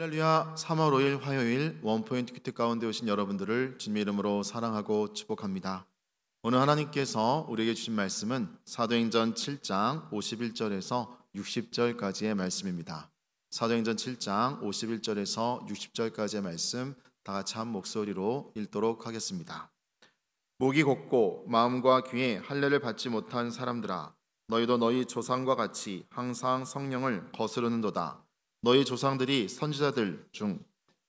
할렐루야. 3월 5일 화요일 원포인트 큐티 가운데 오신 여러분들을 주님의 이름으로 사랑하고 축복합니다. 오늘 하나님께서 우리에게 주신 말씀은 사도행전 7장 51절에서 60절까지의 말씀입니다. 사도행전 7장 51절에서 60절까지의 말씀 다 같이 한 목소리로 읽도록 하겠습니다. 목이 곧고 마음과 귀에 할례를 받지 못한 사람들아, 너희도 너희 조상과 같이 항상 성령을 거스르는도다. 너희 조상들이 선지자들 중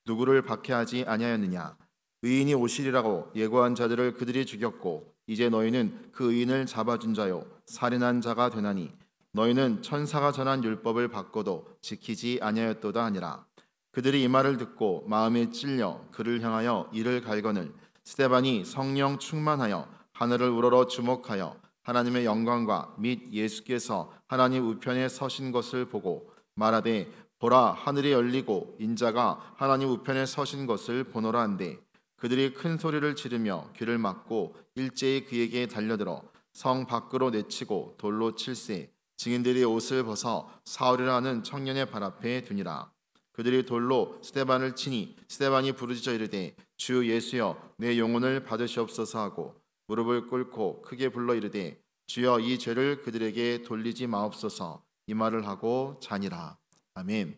누구를 박해하지 아니하였느냐? 의인이 오시리라고 예고한 자들을 그들이 죽였고 이제 너희는 그 의인을 잡아준 자요 살인한 자가 되나니 너희는 천사가 전한 율법을 받고도 지키지 아니하였도다 하니라. 그들이 이 말을 듣고 마음에 찔려 그를 향하여 이를 갈거늘 스데반이 성령 충만하여 하늘을 우러러 주목하여 하나님의 영광과 및 예수께서 하나님 우편에 서신 것을 보고 말하되 보라, 하늘이 열리고 인자가 하나님 우편에 서신 것을 보노라 한데 그들이 큰 소리를 지르며 귀를 막고 일제히 그에게 달려들어 성 밖으로 내치고 돌로 칠세 증인들이 옷을 벗어 사울이라 하는 청년의 발 앞에 두니라. 그들이 돌로 스데반을 치니 스데반이 부르짖어 이르되 주 예수여 내 영혼을 받으시옵소서 하고 무릎을 꿇고 크게 불러 이르되 주여 이 죄를 그들에게 돌리지 마옵소서 이 말을 하고 자니라. 아멘.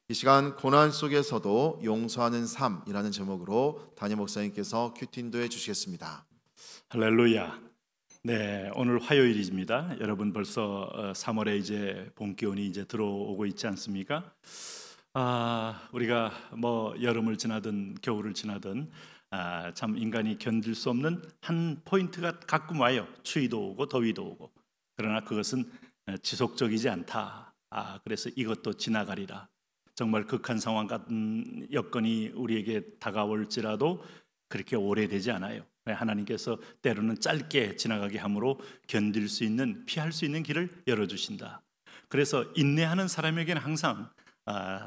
이 시간 고난 속에서도 용서하는 삶이라는 제목으로 담임 목사님께서 큐티 인도해 주시겠습니다. 할렐루야. 네, 오늘 화요일입니다. 여러분 벌써 3월에 이제 봄 기온이 이제 들어오고 있지 않습니까? 우리가 뭐 여름을 지나든 겨울을 지나든 참 인간이 견딜 수 없는 한 포인트가 가끔 와요. 추위도 오고 더위도 오고. 그러나 그것은 지속적이지 않다. 그래서 이것도 지나가리라. 정말 극한 상황 같은 여건이 우리에게 다가올지라도 그렇게 오래되지 않아요. 하나님께서 때로는 짧게 지나가게 함으로 견딜 수 있는, 피할 수 있는 길을 열어주신다. 그래서 인내하는 사람에게는 항상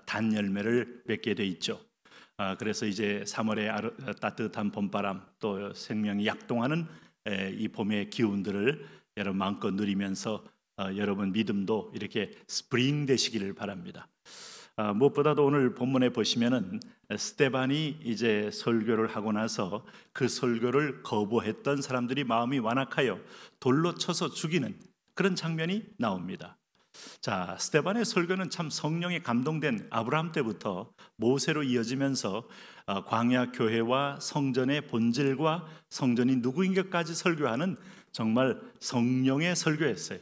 단 열매를 맺게 돼 있죠. 그래서 이제 3월의 따뜻한 봄바람 또 생명이 약동하는 이 봄의 기운들을 여러분 마음껏 누리면서 여러분 믿음도 이렇게 스프링 되시기를 바랍니다. 무엇보다도 오늘 본문에 보시면은 스데반이 이제 설교를 하고 나서 그 설교를 거부했던 사람들이 마음이 완악하여 돌로 쳐서 죽이는 그런 장면이 나옵니다. 자, 스데반의 설교는 참 성령에 감동된 아브라함 때부터 모세로 이어지면서 광야 교회와 성전의 본질과 성전이 누구인 것까지 설교하는 정말 성령의 설교였어요.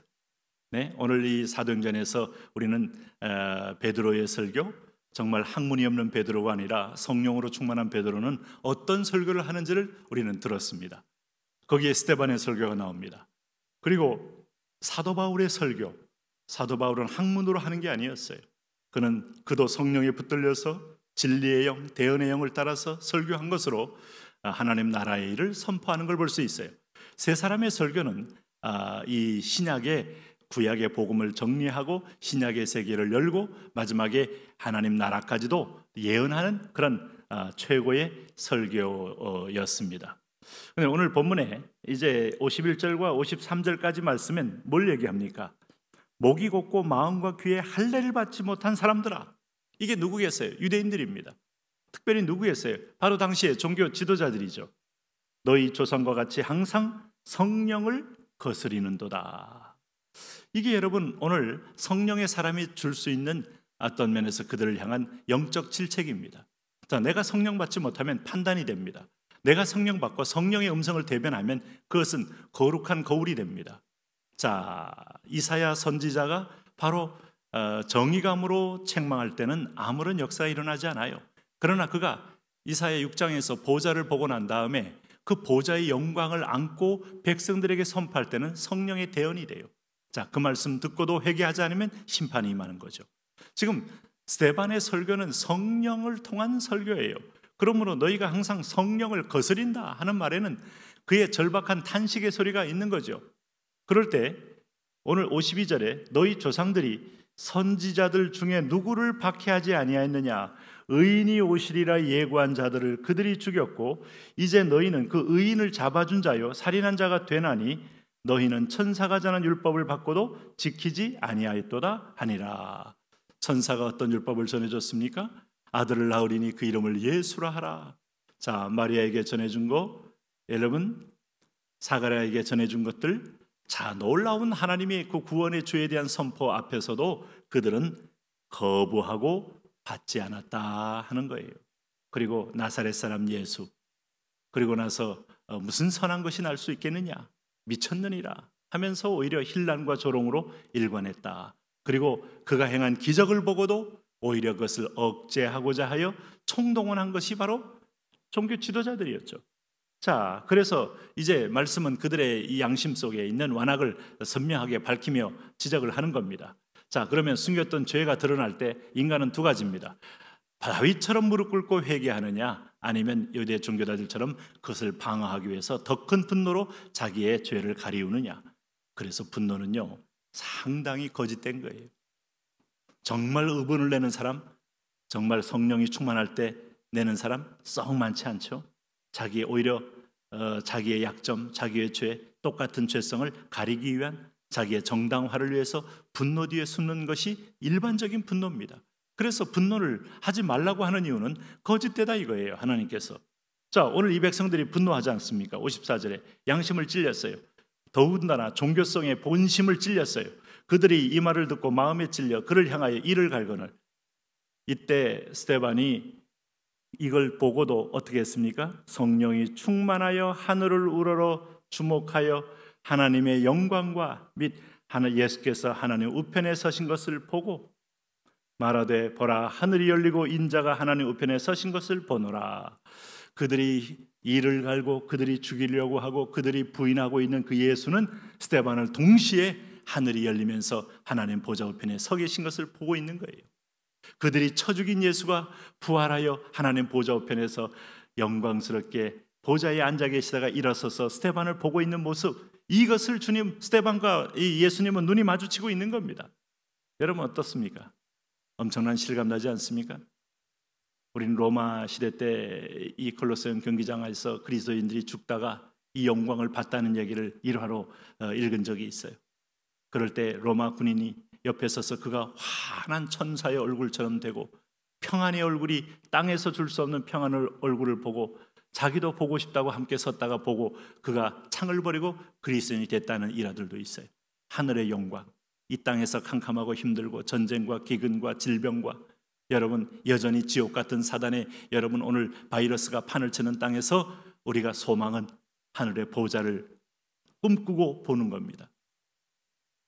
네, 오늘 이 사도행전에서 우리는 베드로의 설교, 정말 학문이 없는 베드로가 아니라 성령으로 충만한 베드로는 어떤 설교를 하는지를 우리는 들었습니다. 거기에 스데반의 설교가 나옵니다. 그리고 사도 바울의 설교, 사도 바울은 학문으로 하는 게 아니었어요. 그도 성령에 붙들려서 진리의 영, 대언의 영을 따라서 설교한 것으로 하나님 나라의 일을 선포하는 걸 볼 수 있어요. 세 사람의 설교는 이 신약의 구약의 복음을 정리하고 신약의 세계를 열고 마지막에 하나님 나라까지도 예언하는 그런 최고의 설교였습니다. 오늘 본문에 이제 51절과 53절까지 말씀은 뭘 얘기합니까? 목이 곧고 마음과 귀에 할례를 받지 못한 사람들아. 이게 누구겠어요? 유대인들입니다. 특별히 누구겠어요? 바로 당시의 종교 지도자들이죠. 너희 조상과 같이 항상 성령을 거스리는도다. 이게 여러분 오늘 성령의 사람이 줄 수 있는 어떤 면에서 그들을 향한 영적 질책입니다. 자, 내가 성령 받지 못하면 판단이 됩니다. 내가 성령 받고 성령의 음성을 대변하면 그것은 거룩한 거울이 됩니다. 자, 이사야 선지자가 바로 정의감으로 책망할 때는 아무런 역사가 일어나지 않아요. 그러나 그가 이사야 6장에서 보좌를 보고 난 다음에 그 보좌의 영광을 안고 백성들에게 선포할 때는 성령의 대언이 돼요. 자, 그 말씀 듣고도 회개하지 않으면 심판이 임하는 거죠. 지금 스데반의 설교는 성령을 통한 설교예요. 그러므로 너희가 항상 성령을 거스린다 하는 말에는 그의 절박한 탄식의 소리가 있는 거죠. 그럴 때 오늘 52절에 너희 조상들이 선지자들 중에 누구를 박해하지 아니하였느냐? 의인이 오시리라 예고한 자들을 그들이 죽였고 이제 너희는 그 의인을 잡아준 자요 살인한 자가 되나니 너희는 천사가 전한 율법을 받고도 지키지 아니하였도다 하니라. 천사가 어떤 율법을 전해줬습니까? 아들을 낳으리니 그 이름을 예수라 하라. 자, 마리아에게 전해준 거, 여러분 사가랴에게 전해준 것들, 자, 놀라운 하나님의 그 구원의 주에 대한 선포 앞에서도 그들은 거부하고 받지 않았다 하는 거예요. 그리고 나사렛 사람 예수, 그리고 나서 무슨 선한 것이 날 수 있겠느냐, 미쳤느니라 하면서 오히려 혼란과 조롱으로 일관했다. 그리고 그가 행한 기적을 보고도 오히려 그것을 억제하고자 하여 총동원한 것이 바로 종교 지도자들이었죠. 자, 그래서 이제 말씀은 그들의 이 양심 속에 있는 완악을 선명하게 밝히며 지적을 하는 겁니다. 자, 그러면 숨겼던 죄가 드러날 때 인간은 두 가지입니다. 다윗처럼 무릎 꿇고 회개하느냐, 아니면 유대 종교자들처럼 그것을 방어하기 위해서 더 큰 분노로 자기의 죄를 가리우느냐. 그래서 분노는요, 상당히 거짓된 거예요. 정말 의분을 내는 사람, 정말 성령이 충만할 때 내는 사람 썩 많지 않죠. 자기의 오히려 자기의 약점, 자기의 죄, 똑같은 죄성을 가리기 위한 자기의 정당화를 위해서 분노 뒤에 숨는 것이 일반적인 분노입니다. 그래서 분노를 하지 말라고 하는 이유는 거짓되다 이거예요. 하나님께서. 자, 오늘 이 백성들이 분노하지 않습니까? 54절에 양심을 찔렸어요. 더군다나 종교성의 본심을 찔렸어요. 그들이 이 말을 듣고 마음에 찔려 그를 향하여 이를 갈거늘. 이때 스데반이 이걸 보고도 어떻게 했습니까? 성령이 충만하여 하늘을 우러러 주목하여 하나님의 영광과 및 예수께서 하나님 우편에 서신 것을 보고 말하되 보라, 하늘이 열리고 인자가 하나님 우편에 서신 것을 보노라. 그들이 이를 갈고 그들이 죽이려고 하고 그들이 부인하고 있는 그 예수는 스데반을 동시에 하늘이 열리면서 하나님 보좌 우편에 서 계신 것을 보고 있는 거예요. 그들이 쳐 죽인 예수가 부활하여 하나님 보좌 우편에서 영광스럽게 보좌에 앉아 계시다가 일어서서 스데반을 보고 있는 모습, 이것을 주님, 스데반과 이 예수님은 눈이 마주치고 있는 겁니다. 여러분 어떻습니까? 엄청난 실감 나지 않습니까? 우리는 로마 시대 때 이 콜로세움 경기장에서 그리스도인들이 죽다가 이 영광을 봤다는 얘기를 일화로 읽은 적이 있어요. 그럴 때 로마 군인이 옆에 서서 그가 환한 천사의 얼굴처럼 되고 평안의 얼굴이 땅에서 줄 수 없는 평안의 얼굴을 보고 자기도 보고 싶다고 함께 섰다가 보고 그가 창을 버리고 그리스도인이 됐다는 일화들도 있어요. 하늘의 영광, 이 땅에서 캄캄하고 힘들고 전쟁과 기근과 질병과 여러분 여전히 지옥 같은 사단의 여러분 오늘 바이러스가 판을 치는 땅에서 우리가 소망은 하늘의 보좌를 꿈꾸고 보는 겁니다.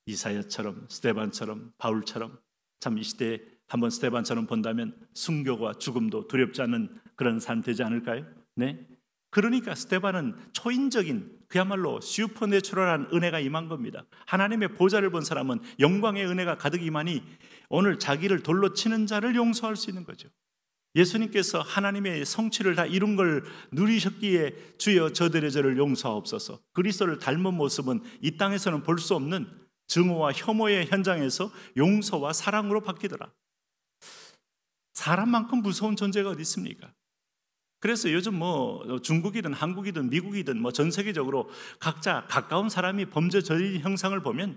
이사야처럼 스데반처럼 바울처럼 참 이 시대에 한번 스데반처럼 본다면 순교와 죽음도 두렵지 않은 그런 삶 되지 않을까요? 네. 그러니까 스데반은 초인적인 그야말로 슈퍼내추럴한 은혜가 임한 겁니다. 하나님의 보좌를 본 사람은 영광의 은혜가 가득 임하니 오늘 자기를 돌로 치는 자를 용서할 수 있는 거죠. 예수님께서 하나님의 성취를 다 이룬 걸 누리셨기에 주여 저들의 죄를 용서하옵소서. 그리스도를 닮은 모습은 이 땅에서는 볼 수 없는 증오와 혐오의 현장에서 용서와 사랑으로 바뀌더라. 사람만큼 무서운 존재가 어디 있습니까? 그래서 요즘 뭐 중국이든 한국이든 미국이든 뭐 전 세계적으로 각자 가까운 사람이 범죄 저지른 형상을 보면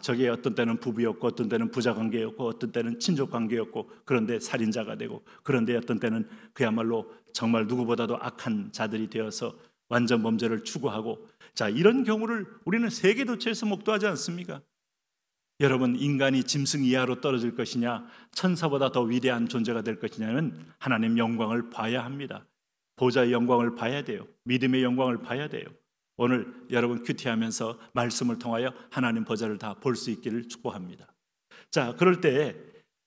저게 어떤 때는 부부였고 어떤 때는 부자관계였고 어떤 때는 친족관계였고 그런데 살인자가 되고 그런데 어떤 때는 그야말로 정말 누구보다도 악한 자들이 되어서 완전 범죄를 추구하고 자 이런 경우를 우리는 세계 도처에서 목도하지 않습니까? 여러분 인간이 짐승 이하로 떨어질 것이냐 천사보다 더 위대한 존재가 될 것이냐는 하나님 영광을 봐야 합니다. 보좌의 영광을 봐야 돼요. 믿음의 영광을 봐야 돼요. 오늘 여러분 큐티하면서 말씀을 통하여 하나님 보좌를 다 볼 수 있기를 축복합니다. 자 그럴 때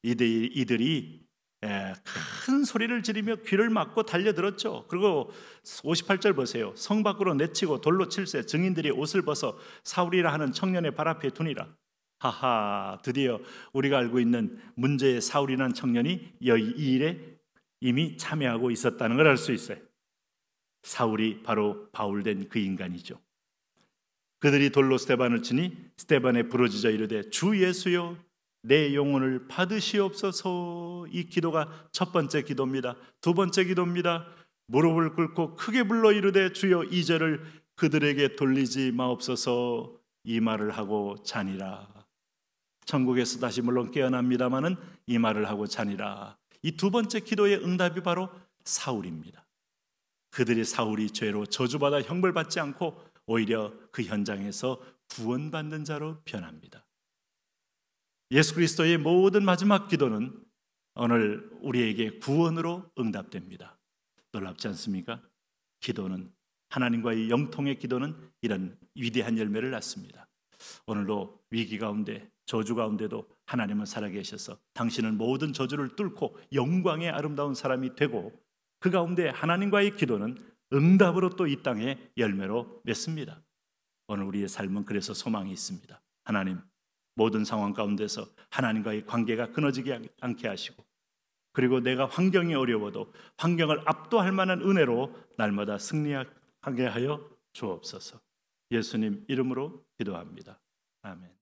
이들이 큰 소리를 지르며 귀를 막고 달려들었죠. 그리고 58절 보세요. 성 밖으로 내치고 돌로 칠세 증인들이 옷을 벗어 사울이라 하는 청년의 발 앞에 두니라. 하하, 드디어 우리가 알고 있는 문제의 사울이라는 청년이 이 일에 이미 참여하고 있었다는 걸 알 수 있어요. 사울이 바로 바울된 그 인간이죠. 그들이 돌로 스데반을 치니 스데반에 부러지자 이르되 주 예수여 내 영혼을 받으시옵소서. 이 기도가 첫 번째 기도입니다. 두 번째 기도입니다. 무릎을 꿇고 크게 불러 이르되 주여 이 죄를 그들에게 돌리지 마옵소서. 이 말을 하고 자니라. 천국에서 다시 물론 깨어납니다마는 이 말을 하고 자니라. 이 두 번째 기도의 응답이 바로 사울입니다. 그들이 사울이 죄로 저주받아 형벌받지 않고 오히려 그 현장에서 구원받는 자로 변합니다. 예수 그리스도의 모든 마지막 기도는 오늘 우리에게 구원으로 응답됩니다. 놀랍지 않습니까? 기도는, 하나님과의 영통의 기도는 이런 위대한 열매를 낳습니다. 오늘도 위기 가운데, 저주 가운데도 하나님은 살아계셔서 당신은 모든 저주를 뚫고 영광의 아름다운 사람이 되고, 그 가운데 하나님과의 기도는 응답으로 또 이 땅에 열매로 맺습니다. 오늘 우리의 삶은 그래서 소망이 있습니다. 하나님, 모든 상황 가운데서 하나님과의 관계가 끊어지지 않게 하시고, 그리고 내가 환경이 어려워도 환경을 압도할 만한 은혜로 날마다 승리하게 하여 주옵소서. 예수님 이름으로 기도합니다. 아멘.